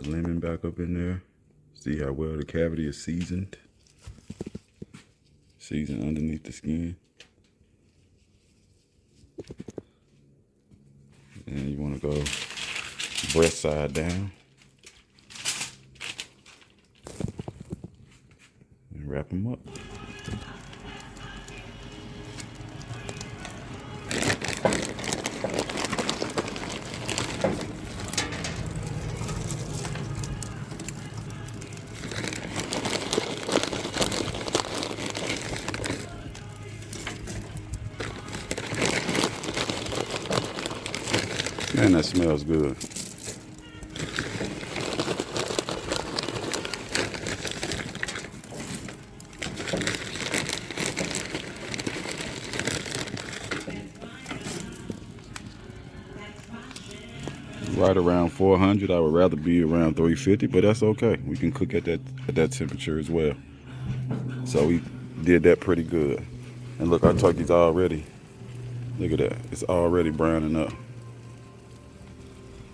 the lemon back up in there. See how well the cavity is seasoned. Seasoned underneath the skin. And you want to go breast side down. And wrap them up. Man, that smells good. Right around 400. I would rather be around 350, but that's okay. We can cook at that temperature as well. So we did that pretty good. And look, our turkey's already, look at that. It's already browning up.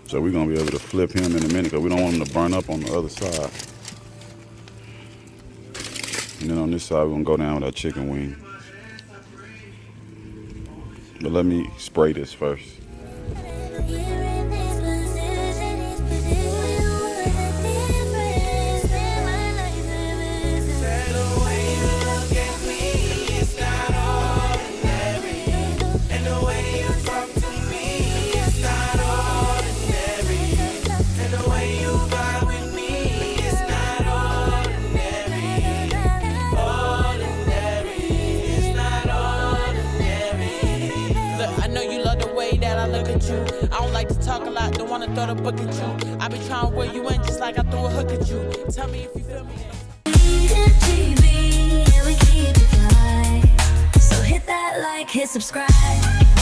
So we're gonna be able to flip him in a minute because we don't want him to burn up on the other side. And then on this side, we're gonna go down with our chicken wing. But let me spray this first. I don't like to talk a lot, don't wanna throw the book at you. I be trying to wear you in just like I threw a hook at you. Tell me if you feel me. So hit that like, hit subscribe.